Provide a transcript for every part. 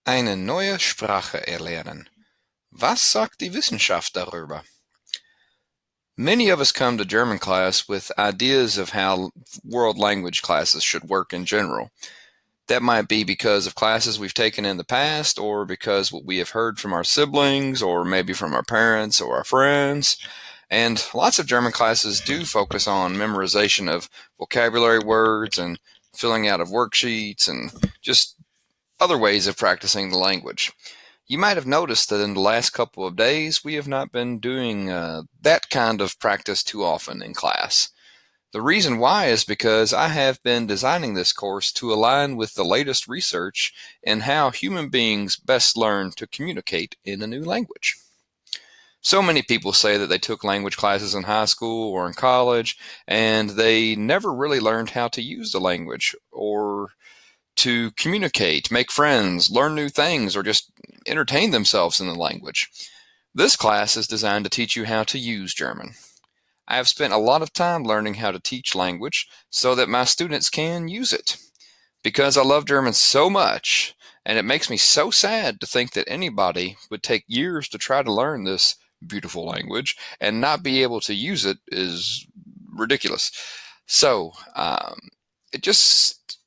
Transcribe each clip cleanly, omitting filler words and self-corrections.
Eine neue Sprache erlernen. Was sagt die Wissenschaft darüber? Many of us come to German class with ideas of how world language classes should work in general. That might be because of classes we've taken in the past, or because what we have heard from our siblings, or maybe from our parents or our friends. And lots of German classes do focus on memorization of vocabulary words and filling out of worksheets and just other ways of practicing the language. You might have noticed that in the last couple of days, we have not been doing that kind of practice too often in class. The reason why is because I have been designing this course to align with the latest research in how human beings best learn to communicate in a new language. So many people say that they took language classes in high school or in college, and they never really learned how to use the language or to communicate, make friends, learn new things, or just entertain themselves in the language. This class is designed to teach you how to use German. I have spent a lot of time learning how to teach language so that my students can use it. Because I love German so much, and it makes me so sad to think that anybody would take years to try to learn this beautiful language and not be able to use it is ridiculous. So, it just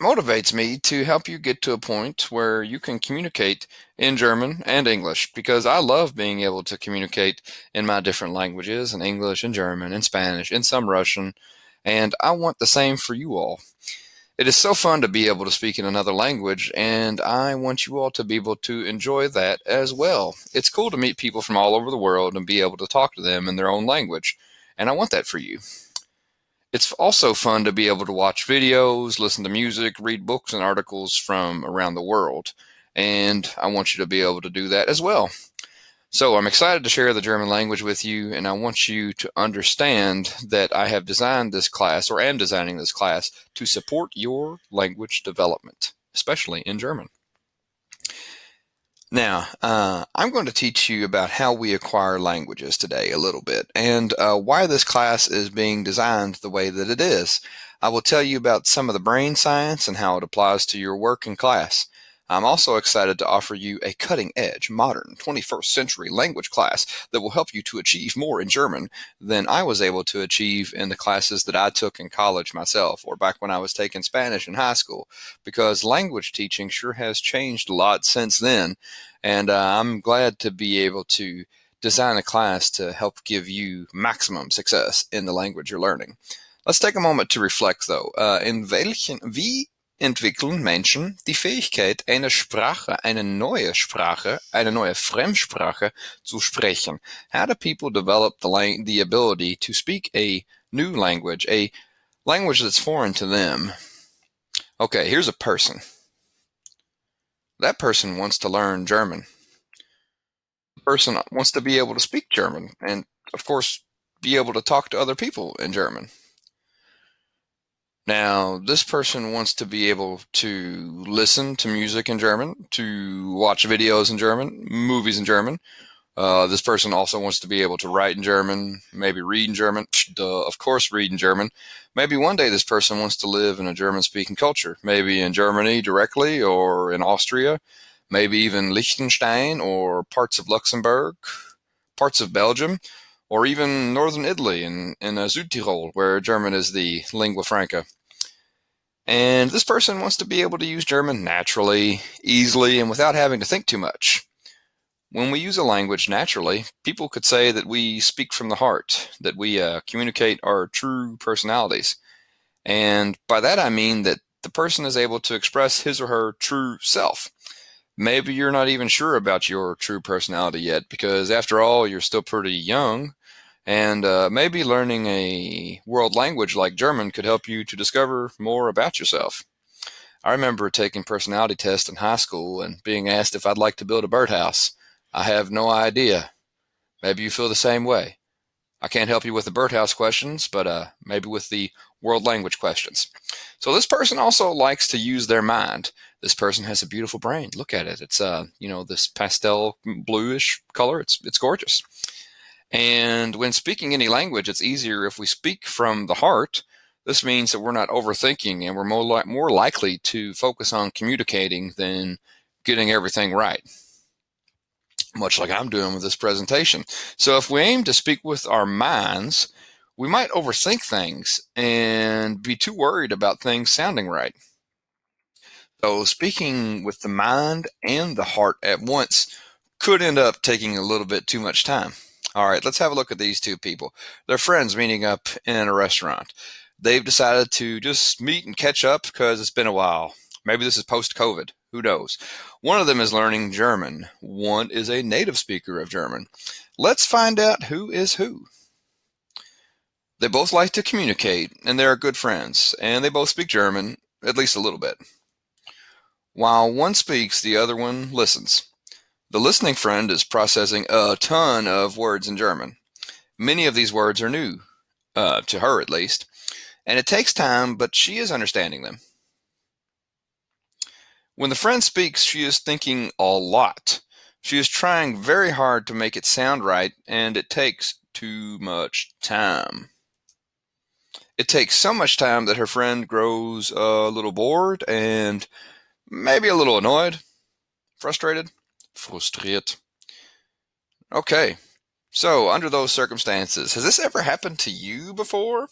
motivates me to help you get to a point where you can communicate in German and English, because I love being able to communicate in my different languages, in English and German and Spanish and some Russian, and I want the same for you all. It is so fun to be able to speak in another language, and I want you all to be able to enjoy that as well. It's cool to meet people from all over the world and be able to talk to them in their own language, and I want that for you. It's also fun to be able to watch videos, listen to music, read books and articles from around the world. And I want you to be able to do that as well. So I'm excited to share the German language with you, and I want you to understand that I have designed this class, or am designing this class, to support your language development, especially in German. Now, I'm going to teach you about how we acquire languages today a little bit, and why this class is being designed the way that it is. I will tell you about some of the brain science and how it applies to your work in class. I'm also excited to offer you a cutting-edge, modern, 21st century language class that will help you to achieve more in German than I was able to achieve in the classes that I took in college myself, or back when I was taking Spanish in high school, because language teaching sure has changed a lot since then. And I'm glad to be able to design a class to help give you maximum success in the language you're learning. Let's take a moment to reflect, though. Wie entwickeln Menschen die Fähigkeit, eine neue Sprache, eine neue Fremdsprache zu sprechen? How do people develop the ability to speak a new language, a language that's foreign to them? Okay, here's a person. That person wants to learn German. The person wants to be able to speak German and, of course, be able to talk to other people in German. Now, this person wants to be able to listen to music in German, to watch videos in German, movies in German. This person also wants to be able to write in German, maybe read in German. Duh, of course, read in German. Maybe one day this person wants to live in a German-speaking culture, maybe in Germany directly or in Austria, maybe even Liechtenstein or parts of Luxembourg, parts of Belgium, or even northern Italy in Südtirol, where German is the lingua franca. And this person wants to be able to use German naturally, easily, and without having to think too much. When we use a language naturally, people could say that we speak from the heart, that we communicate our true personalities. And by that I mean that the person is able to express his or her true self. Maybe you're not even sure about your true personality yet, because after all, you're still pretty young, and maybe learning a world language like German could help you to discover more about yourself. I remember taking personality tests in high school and being asked if I'd like to build a birdhouse. I have no idea. Maybe you feel the same way. I can't help you with the birdhouse questions, but maybe with the world language questions. So this person also likes to use their mind. This person has a beautiful brain. Look at it. It's this pastel bluish color. It's gorgeous. And when speaking any language, it's easier if we speak from the heart. This means that we're not overthinking, and we're more likely to focus on communicating than getting everything right, much like I'm doing with this presentation. So if we aim to speak with our minds, we might overthink things and be too worried about things sounding right. So speaking with the mind and the heart at once could end up taking a little bit too much time. All right, let's have a look at these two people. They're friends meeting up in a restaurant. They've decided to just meet and catch up because it's been a while. Maybe this is post-COVID. Who knows? One of them is learning German. One is a native speaker of German. Let's find out who is who. They both like to communicate, and they are good friends, and they both speak German, at least a little bit. While one speaks, the other one listens. The listening friend is processing a ton of words in German. Many of these words are new, to her at least, and it takes time, but she is understanding them. When the friend speaks, she is thinking a lot. She is trying very hard to make it sound right, and it takes too much time. It takes so much time that her friend grows a little bored and maybe a little annoyed, frustrated, frustriert. Okay, so under those circumstances, has this ever happened to you before?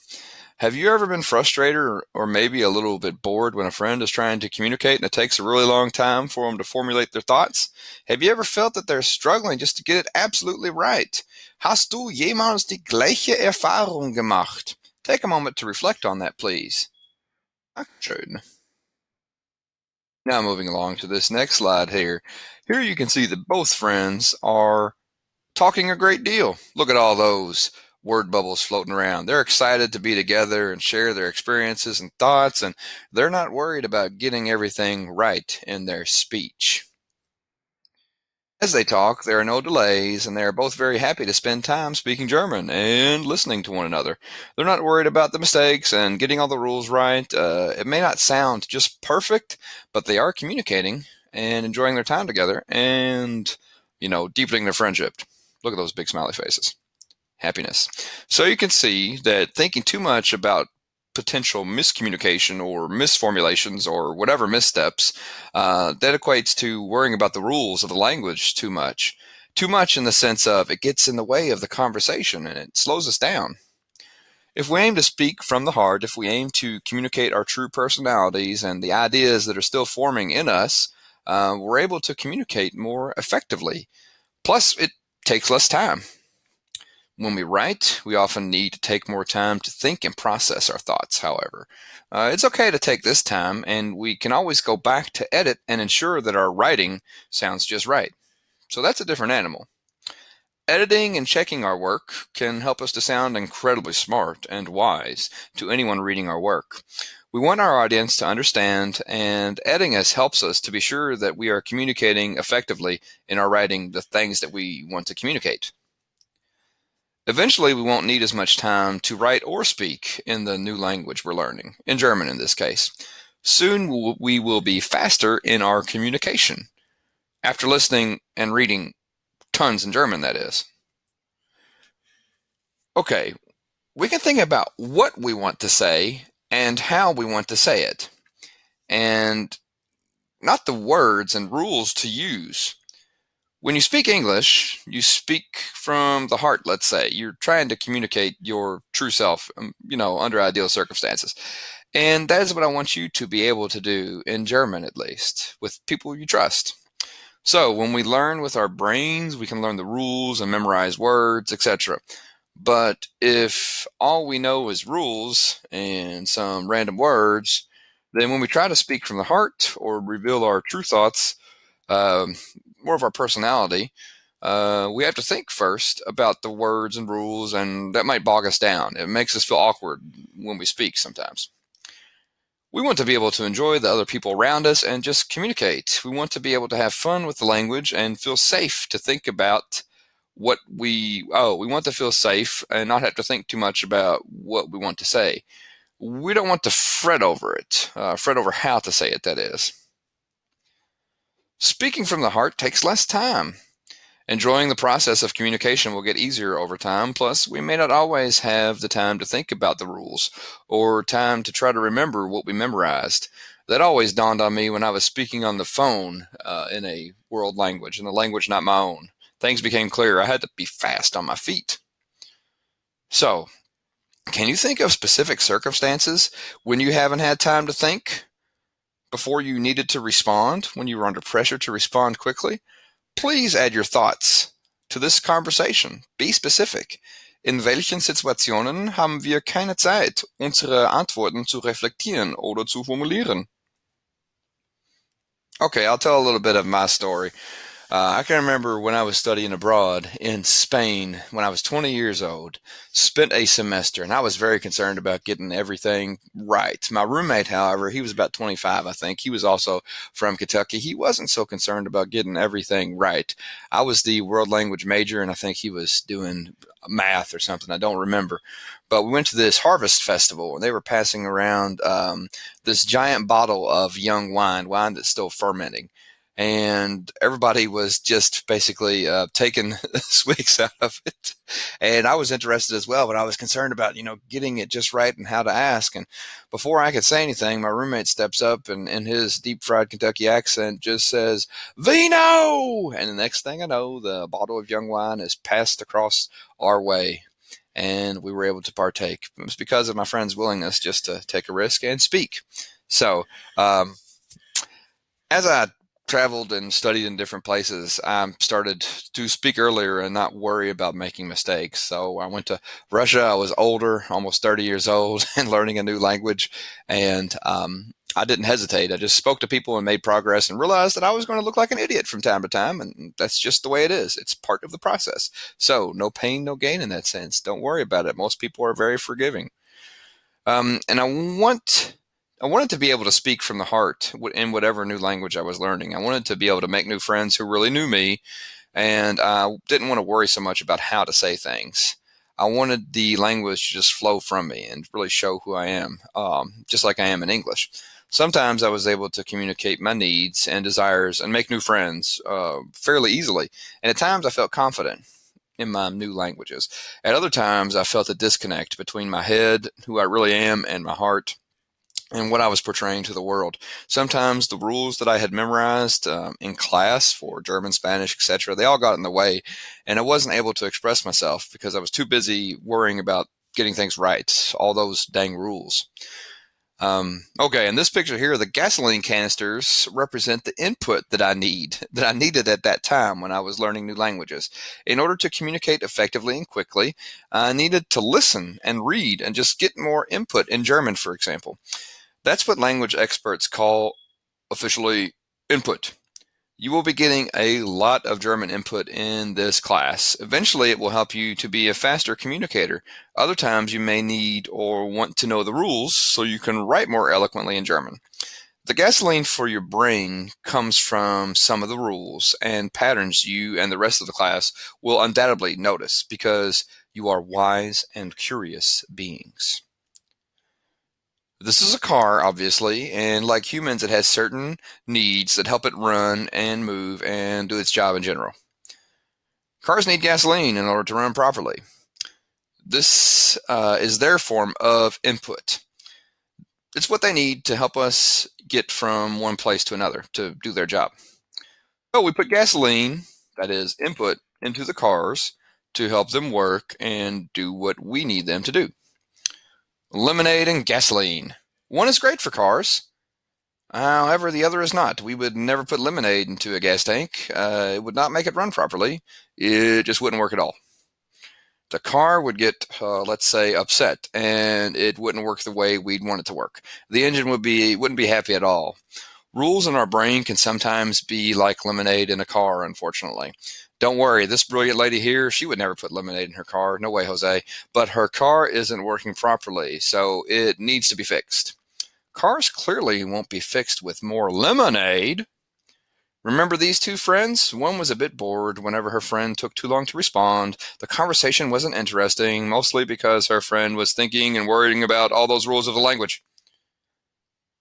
Have you ever been frustrated or maybe a little bit bored when a friend is trying to communicate and it takes a really long time for them to formulate their thoughts? Have you ever felt that they're struggling just to get it absolutely right? Hast du jemals die gleiche Erfahrung gemacht? Take a moment to reflect on that, please. Dankeschön. Now moving along to this next slide here. Here you can see that both friends are talking a great deal. Look at all those word bubbles floating around. They're excited to be together and share their experiences and thoughts, and they're not worried about getting everything right in their speech. As they talk, there are no delays, and they are both very happy to spend time speaking German and listening to one another. They're not worried about the mistakes and getting all the rules right. It may not sound just perfect, but they are communicating and enjoying their time together and, deepening their friendship. Look at those big smiley faces. Happiness. So you can see that thinking too much about potential miscommunication or misformulations or whatever missteps, that equates to worrying about the rules of the language too much. Too much in the sense of it gets in the way of the conversation and it slows us down. If we aim to speak from the heart, if we aim to communicate our true personalities and the ideas that are still forming in us, we're able to communicate more effectively. Plus, it takes less time. When we write, we often need to take more time to think and process our thoughts, however. It's okay to take this time, and we can always go back to edit and ensure that our writing sounds just right. So that's a different animal. Editing and checking our work can help us to sound incredibly smart and wise to anyone reading our work. We want our audience to understand, and editing us helps us to be sure that we are communicating effectively in our writing the things that we want to communicate. Eventually, we won't need as much time to write or speak in the new language we're learning, in German in this case. Soon we will be faster in our communication, after listening and reading tons in German, that is. Okay, we can think about what we want to say and how we want to say it, and not the words and rules to use. When you speak English, you speak from the heart, let's say. You're trying to communicate your true self, under ideal circumstances. And that is what I want you to be able to do in German, at least, with people you trust. So when we learn with our brains, we can learn the rules and memorize words, etc. But if all we know is rules and some random words, then when we try to speak from the heart or reveal our true thoughts, more of our personality, we have to think first about the words and rules, and that might bog us down. It makes us feel awkward when we speak sometimes. We want to be able to enjoy the other people around us and just communicate. We want to be able to have fun with the language and feel safe to think about we want to feel safe and not have to think too much about what we want to say. We don't want to fret over it, fret over how to say it, that is. Speaking from the heart takes less time. Enjoying the process of communication will get easier over time, plus we may not always have the time to think about the rules or time to try to remember what we memorized. That always dawned on me when I was speaking on the phone in a world language, in a language not my own. Things became clear. I had to be fast on my feet. So, can you think of specific circumstances when you haven't had time to think before you needed to respond, when you were under pressure to respond quickly? Please add your thoughts to this conversation. Be specific. In welchen Situationen haben wir keine Zeit, unsere Antworten zu reflektieren oder zu formulieren? Okay, I'll tell a little bit of my story. I can remember when I was studying abroad in Spain when I was 20 years old, spent a semester, and I was very concerned about getting everything right. My roommate, however, he was about 25, I think. He was also from Kentucky. He wasn't so concerned about getting everything right. I was the world language major, and I think he was doing math or something. I don't remember. But we went to this harvest festival, and they were passing around this giant bottle of young wine that's still fermenting, and everybody was just basically taking swigs out of it. And I was interested as well, but I was concerned about, getting it just right and how to ask. And before I could say anything, my roommate steps up and in his deep fried Kentucky accent just says, "Vino!" And the next thing I know, the bottle of young wine is passed across our way. And we were able to partake. It was because of my friend's willingness just to take a risk and speak. So, as I traveled and studied in different places, I started to speak earlier and not worry about making mistakes. So I went to Russia. I was older, almost 30 years old, and learning a new language. And I didn't hesitate. I just spoke to people and made progress and realized that I was going to look like an idiot from time to time. And that's just the way it is. It's part of the process. So no pain, no gain in that sense. Don't worry about it. Most people are very forgiving. And I wanted to be able to speak from the heart in whatever new language I was learning. I wanted to be able to make new friends who really knew me, and I didn't want to worry so much about how to say things. I wanted the language to just flow from me and really show who I am, just like I am in English. Sometimes I was able to communicate my needs and desires and make new friends fairly easily, and at times I felt confident in my new languages. At other times, I felt a disconnect between my head, who I really am, and my heart, and what I was portraying to the world. Sometimes the rules that I had memorized in class for German, Spanish, etc., they all got in the way, and I wasn't able to express myself because I was too busy worrying about getting things right, all those dang rules. Okay, in this picture here, the gasoline canisters represent the input that I needed at that time when I was learning new languages. In order to communicate effectively and quickly, I needed to listen and read and just get more input in German, for example. That's what language experts call officially input. You will be getting a lot of German input in this class. Eventually, it will help you to be a faster communicator. Other times, you may need or want to know the rules so you can write more eloquently in German. The gasoline for your brain comes from some of the rules and patterns you and the rest of the class will undoubtedly notice because you are wise and curious beings. This is a car, obviously, and like humans, it has certain needs that help it run and move and do its job in general. Cars need gasoline in order to run properly. This is their form of input. It's what they need to help us get from one place to another to do their job. So we put gasoline, that is input, into the cars to help them work and do what we need them to do. Lemonade and gasoline. One is great for cars. However, the other is not. We would never put lemonade into a gas tank. It would not make it run properly. It just wouldn't work at all. The car would get, let's say, upset, and it wouldn't work the way we'd want it to work. The engine wouldn't be happy at all. Rules in our brain can sometimes be like lemonade in a car, unfortunately. Don't worry, this brilliant lady here, she would never put lemonade in her car. No way, Jose. But her car isn't working properly, so it needs to be fixed. Cars clearly won't be fixed with more lemonade. Remember these two friends? One was a bit bored whenever her friend took too long to respond. The conversation wasn't interesting, mostly because her friend was thinking and worrying about all those rules of the language.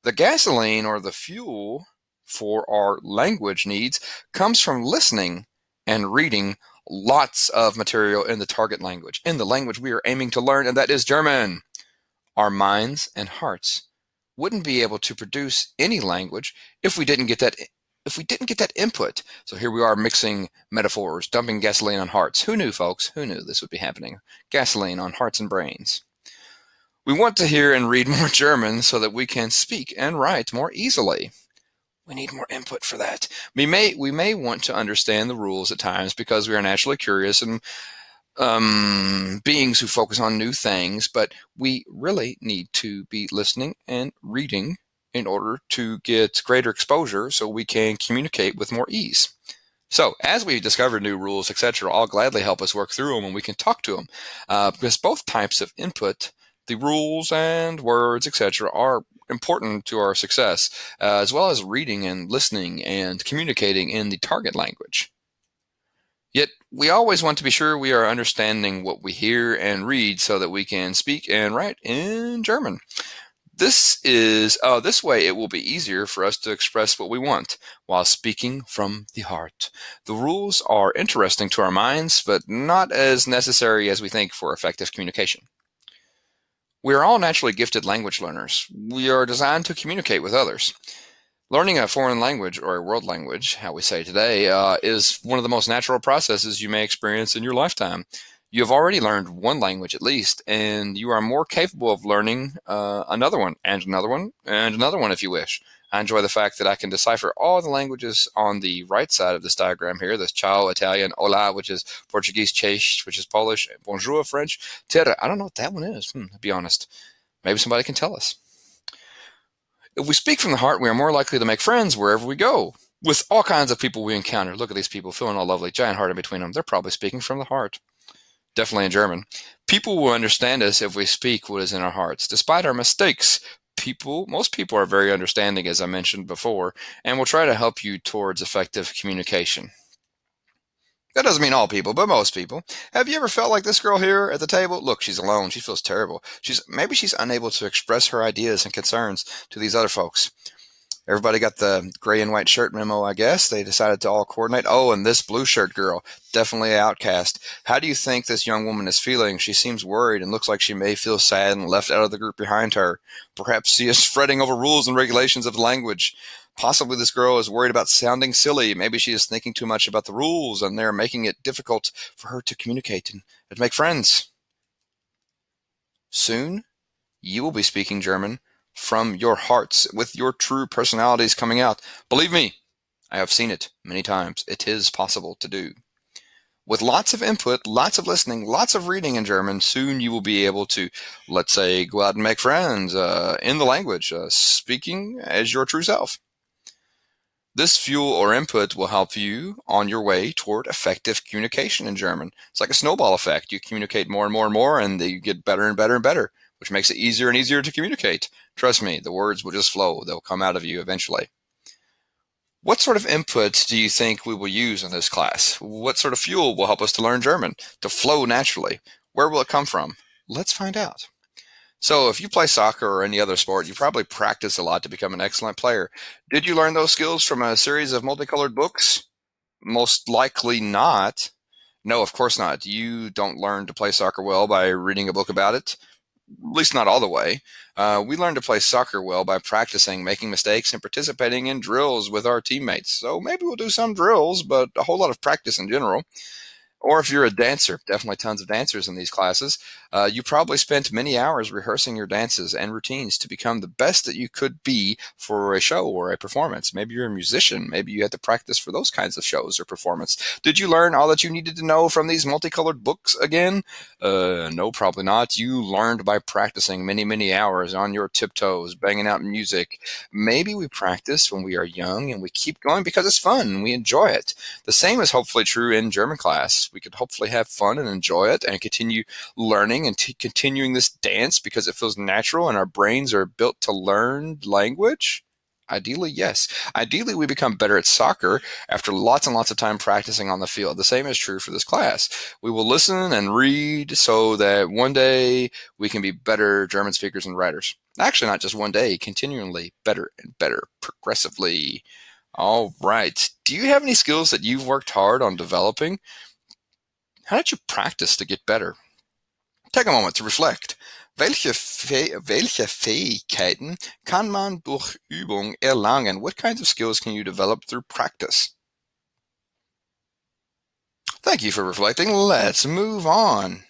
The gasoline, or the fuel for our language needs, comes from listening and reading lots of material in the target language, in the language we are aiming to learn, and that is German. Our minds and hearts wouldn't be able to produce any language if we didn't get that input. So here we are mixing metaphors, dumping gasoline on hearts. Who knew, folks? Who knew this would be happening? Gasoline on hearts and brains. We want to hear and read more German so that we can speak and write more easily. We need more input for that. We may want to understand the rules at times because we are naturally curious and beings who focus on new things, but we really need to be listening and reading in order to get greater exposure so we can communicate with more ease. So as we discover new rules, etc., I'll gladly help us work through them and we can talk to them because both types of input, the rules and words, etc., are important to our success, as well as reading and listening and communicating in the target language. Yet we always want to be sure we are understanding what we hear and read so that we can speak and write in German. This way it will be easier for us to express what we want while speaking from the heart. The rules are interesting to our minds, but not as necessary as we think for effective communication. We are all naturally gifted language learners. We are designed to communicate with others. Learning a foreign language, or a world language, how we say today, is one of the most natural processes you may experience in your lifetime. You have already learned one language at least, and you are more capable of learning another one, and another one, and another one if you wish. I enjoy the fact that I can decipher all the languages on the right side of this diagram here. There's ciao, Italian, hola, which is Portuguese, cześć, which is Polish, bonjour, French, terra. I don't know what that one is, to be honest. Maybe somebody can tell us. If we speak from the heart, we are more likely to make friends wherever we go, with all kinds of people we encounter. Look at these people, feeling all lovely, giant heart in between them. They're probably speaking from the heart. Definitely in German. People will understand us if we speak what is in our hearts. Despite our mistakes, most people are very understanding, as I mentioned before, and will try to help you towards effective communication. That doesn't mean all people, but most people. Have you ever felt like this girl here at the table? Look, she's alone. She feels terrible. Maybe she's unable to express her ideas and concerns to these other folks. Everybody got the gray and white shirt memo, I guess. They decided to all coordinate. Oh, and this blue shirt girl, definitely an outcast. How do you think this young woman is feeling? She seems worried and looks like she may feel sad and left out of the group behind her. Perhaps she is fretting over rules and regulations of the language. Possibly this girl is worried about sounding silly. Maybe she is thinking too much about the rules and they're making it difficult for her to communicate and make friends. Soon, you will be speaking German from your hearts with your true personalities coming out. Believe me, I have seen it many times. It is possible to do. With lots of input, lots of listening, lots of reading in German, soon you will be able to, let's say, go out and make friends in the language, speaking as your true self. This fuel or input will help you on your way toward effective communication in German. It's like a snowball effect. You communicate more and more and more, and you get better and better and better, which makes it easier and easier to communicate. Trust me, the words will just flow. They'll come out of you eventually. What sort of input do you think we will use in this class? What sort of fuel will help us to learn German, to flow naturally? Where will it come from? Let's find out. So if you play soccer or any other sport, you probably practice a lot to become an excellent player. Did you learn those skills from a series of multicolored books? Most likely not. No, of course not. You don't learn to play soccer well by reading a book about it, at least not all the way. We learn to play soccer well by practicing, making mistakes, and participating in drills with our teammates. So maybe we'll do some drills, but a whole lot of practice in general. Or if you're a dancer, definitely tons of dancers in these classes, you probably spent many hours rehearsing your dances and routines to become the best that you could be for a show or a performance. Maybe you're a musician. Maybe you had to practice for those kinds of shows or performance. Did you learn all that you needed to know from these multicolored books again? No, probably not. You learned by practicing many, many hours on your tiptoes, banging out music. Maybe we practice when we are young and we keep going because it's fun and we enjoy it. The same is hopefully true in German class. We could hopefully have fun and enjoy it and continue learning and continuing this dance because it feels natural and our brains are built to learn language. Ideally, yes. Ideally, we become better at soccer after lots and lots of time practicing on the field. The same is true for this class. We will listen and read so that one day we can be better German speakers and writers. Actually, not just one day, continually better and better, progressively. All right. Do you have any skills that you've worked hard on developing? How did you practice to get better? Take a moment to reflect. Welche Fähigkeiten kann man durch Übung erlangen? What kinds of skills can you develop through practice? Thank you for reflecting. Let's move on.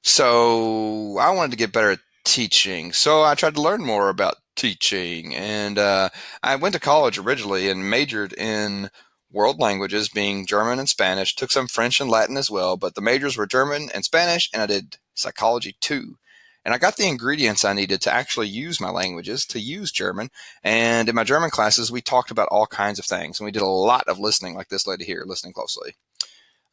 So I wanted to get better at teaching. So I tried to learn more about teaching. And I went to college originally and majored in world languages, being German and Spanish. Took some French and Latin as well, but the majors were German and Spanish, and I did psychology too. And I got the ingredients I needed to actually use my languages, to use German. And in my German classes, we talked about all kinds of things. And we did a lot of listening, like this lady here, listening closely.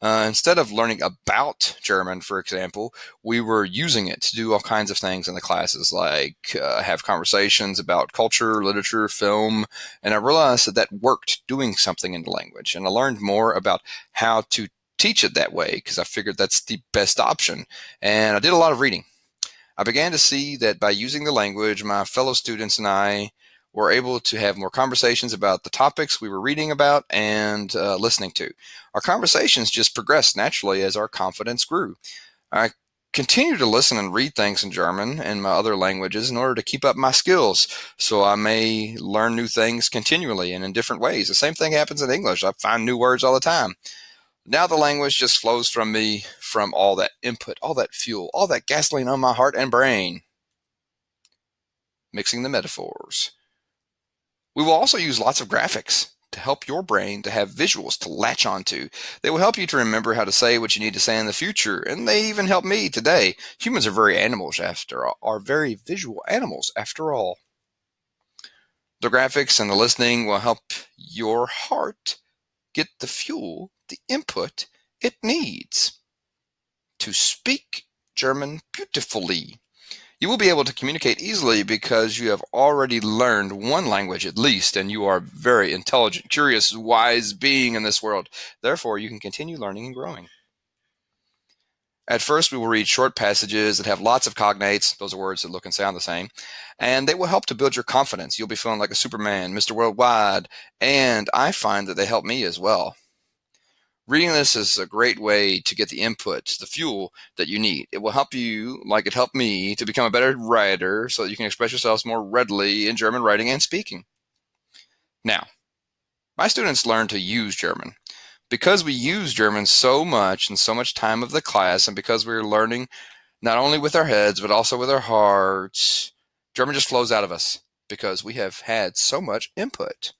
Instead of learning about German, for example, we were using it to do all kinds of things in the classes, like have conversations about culture, literature, film. And I realized that that worked doing something in the language. And I learned more about how to teach it that way because I figured that's the best option. And I did a lot of reading. I began to see that by using the language, my fellow students and I were able to have more conversations about the topics we were reading about and listening to. Our conversations just progressed naturally as our confidence grew. I continue to listen and read things in German and my other languages in order to keep up my skills, so I may learn new things continually and in different ways. The same thing happens in English. I find new words all the time. Now the language just flows from me, from all that input, all that fuel, all that gasoline on my heart and brain. Mixing the metaphors. We will also use lots of graphics to help your brain to have visuals to latch onto. They will help you to remember how to say what you need to say in the future, and they even help me today. Humans are very animals after all, are very visual animals after all. The graphics and the listening will help your heart get the fuel, the input it needs to speak German beautifully. You will be able to communicate easily because you have already learned one language at least, and you are very intelligent, curious, wise being in this world. Therefore, you can continue learning and growing. At first, we will read short passages that have lots of cognates. Those are words that look and sound the same. And they will help to build your confidence. You'll be feeling like a Superman, Mr. Worldwide. And I find that they help me as well. Reading this is a great way to get the input, the fuel that you need. It will help you, like it helped me, to become a better writer so that you can express yourselves more readily in German writing and speaking. Now, my students learn to use German. Because we use German so much and so much time of the class, and because we're learning not only with our heads but also with our hearts, German just flows out of us because we have had so much input.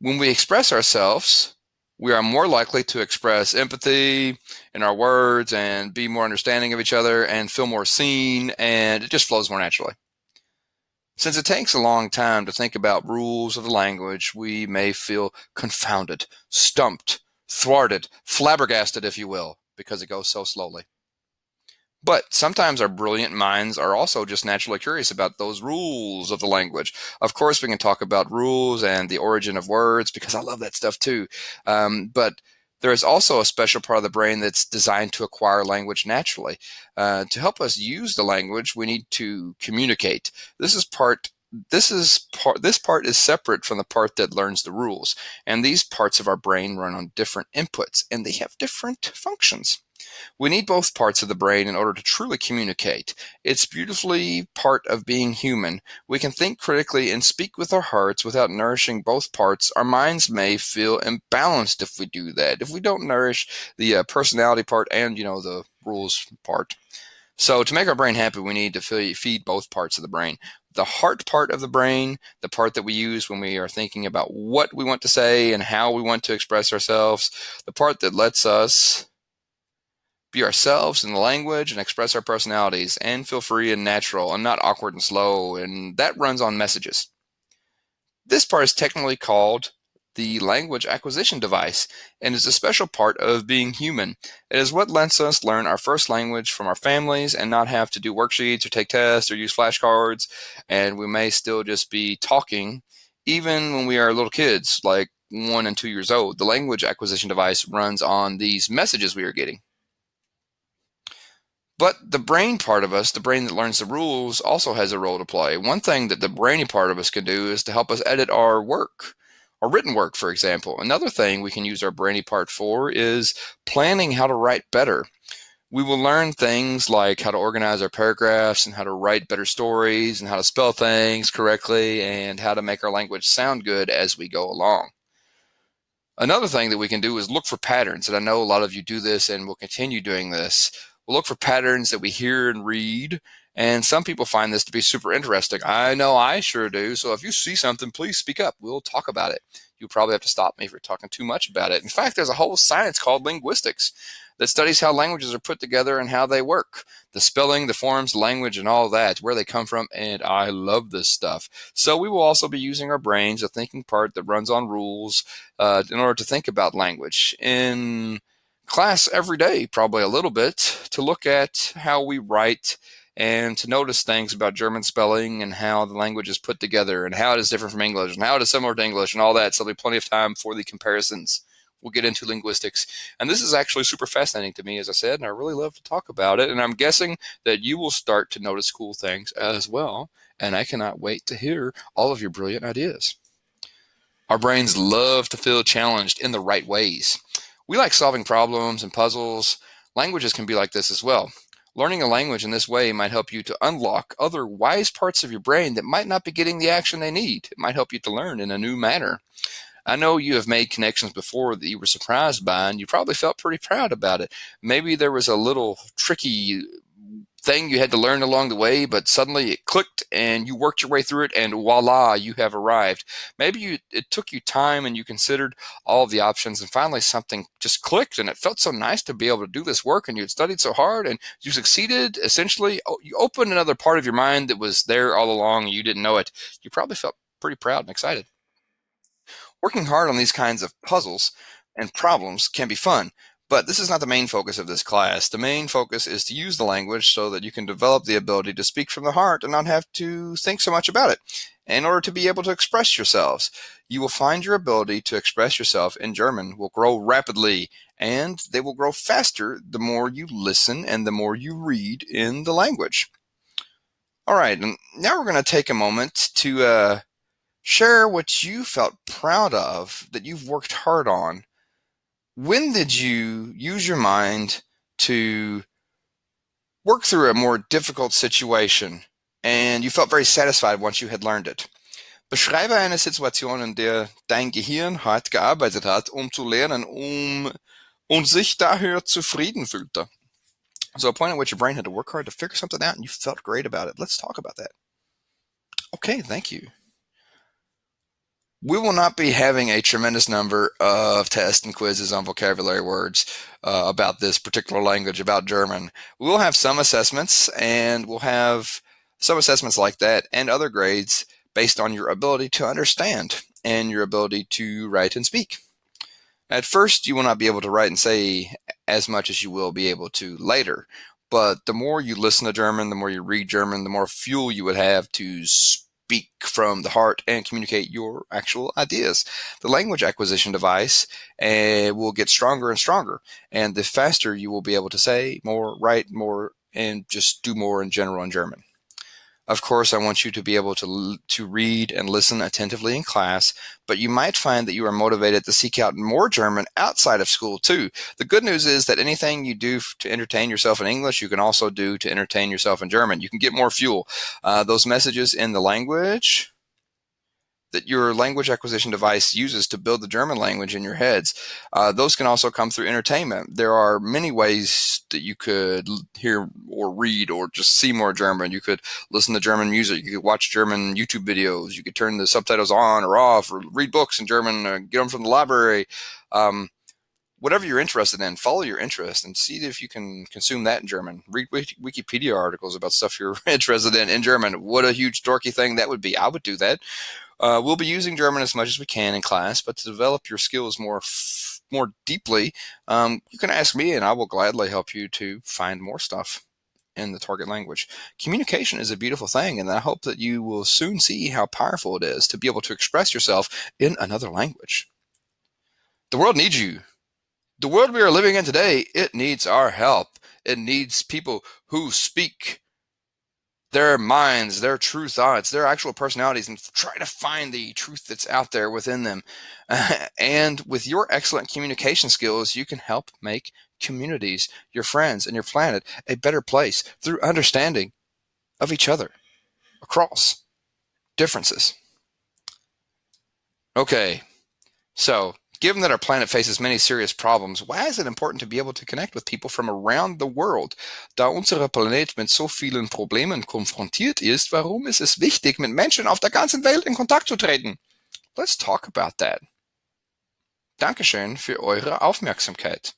When we express ourselves, we are more likely to express empathy in our words and be more understanding of each other and feel more seen, and it just flows more naturally. Since it takes a long time to think about rules of the language, we may feel confounded, stumped, thwarted, flabbergasted, if you will, because it goes so slowly. But sometimes our brilliant minds are also just naturally curious about those rules of the language. Of course, we can talk about rules and the origin of words because I love that stuff too. But there is also a special part of the brain that's designed to acquire language naturally. To help us use the language, we need to communicate. This part is separate from the part that learns the rules. And these parts of our brain run on different inputs, and they have different functions. We need both parts of the brain in order to truly communicate. It's beautifully part of being human. We can think critically and speak with our hearts without nourishing both parts. Our minds may feel imbalanced if we do that, if we don't nourish the personality part and, the rules part. So to make our brain happy, we need to feed both parts of the brain. The heart part of the brain, the part that we use when we are thinking about what we want to say and how we want to express ourselves, the part that lets us be ourselves in the language and express our personalities and feel free and natural and not awkward and slow, and that runs on messages. This part is technically called the language acquisition device and is a special part of being human. It is what lets us learn our first language from our families and not have to do worksheets or take tests or use flashcards, and we may still just be talking even when we are little kids like 1 and 2 years old. The language acquisition device runs on these messages we are getting. But the brain part of us, the brain that learns the rules, also has a role to play. One thing that the brainy part of us can do is to help us edit our work, our written work, for example. Another thing we can use our brainy part for is planning how to write better. We will learn things like how to organize our paragraphs and how to write better stories and how to spell things correctly and how to make our language sound good as we go along. Another thing that we can do is look for patterns, and I know a lot of you do this and will continue doing this. We'll look for patterns that we hear and read, and some people find this to be super interesting. I know I sure do. So if you see something, please speak up. We'll talk about it. You'll probably have to stop me for talking too much about it. In fact, there's a whole science called linguistics that studies how languages are put together and how they work. The spelling, the forms, the language, and all that, where they come from, and I love this stuff. So we will also be using our brains, a thinking part that runs on rules, in order to think about language in class every day, probably a little bit, to look at how we write and to notice things about German spelling and how the language is put together and how it is different from English and how it is similar to English and all that. So there'll be plenty of time for the comparisons. We'll get into linguistics. And this is actually super fascinating to me, as I said, and I really love to talk about it. And I'm guessing that you will start to notice cool things as well. And I cannot wait to hear all of your brilliant ideas. Our brains love to feel challenged in the right ways. We like solving problems and puzzles. Languages can be like this as well. Learning a language in this way might help you to unlock other wise parts of your brain that might not be getting the action they need. It might help you to learn in a new manner. I know you have made connections before that you were surprised by, and you probably felt pretty proud about it. Maybe there was a little tricky thing you had to learn along the way, but suddenly it clicked and you worked your way through it, and voila, you have arrived. Maybe it took you time and you considered all of the options, and finally something just clicked, and it felt so nice to be able to do this work, and you had studied so hard, and you succeeded. Essentially, you opened another part of your mind that was there all along, and you didn't know it. You probably felt pretty proud and excited. Working hard on these kinds of puzzles and problems can be fun, but this is not the main focus of this class. The main focus is to use the language so that you can develop the ability to speak from the heart and not have to think so much about it. In order to be able to express yourselves, you will find your ability to express yourself in German will grow rapidly, and they will grow faster the more you listen and the more you read in the language. All right, and now we're going to take a moment to share what you felt proud of that you've worked hard on. When did you use your mind to work through a more difficult situation and you felt very satisfied once you had learned it? Beschreibe eine Situation, in der dein Gehirn hart gearbeitet hat, um zu lernen, und sich daher zufrieden fühlte. So a point at which your brain had to work hard to figure something out and you felt great about it. Let's talk about that. Okay, thank you. We will not be having a tremendous number of tests and quizzes on vocabulary words about this particular language, about German. We will have some assessments, and we'll have some assessments like that and other grades based on your ability to understand and your ability to write and speak. At first, you will not be able to write and say as much as you will be able to later. But the more you listen to German, the more you read German, the more fuel you would have to speak from the heart and communicate your actual ideas. The language acquisition device will get stronger and stronger, and the faster you will be able to say more, write more, and just do more in general in German. Of course, I want you to be able to read and listen attentively in class, but you might find that you are motivated to seek out more German outside of school too. The good news is that anything you do to entertain yourself in English, you can also do to entertain yourself in German. You can get more fuel. Those messages in the language that your language acquisition device uses to build the German language in your heads, those can also come through entertainment. There are many ways that you could hear or read or just see more German. You could listen to German music. You could watch German YouTube videos. You could turn the subtitles on or off, or read books in German, or get them from the library. Whatever you're interested in, follow your interest and see if you can consume that in German. Read Wikipedia articles about stuff you're interested in German. What a huge dorky thing that would be. I would do that. We'll be using German as much as we can in class, but to develop your skills more deeply, you can ask me and I will gladly help you to find more stuff in the target language. Communication is a beautiful thing, and I hope that you will soon see how powerful it is to be able to express yourself in another language. The world needs you. The world we are living in today, it needs our help. It needs people who speak their minds, their true thoughts, their actual personalities, and try to find the truth that's out there within them. And with your excellent communication skills, you can help make communities, your friends, and your planet a better place through understanding of each other across differences. Okay, so given that our planet faces many serious problems, why is it important to be able to connect with people from around the world? Da unser Planet mit so vielen Problemen konfrontiert ist, warum ist es wichtig, mit Menschen auf der ganzen Welt in Kontakt zu treten? Let's talk about that. Dankeschön für eure Aufmerksamkeit.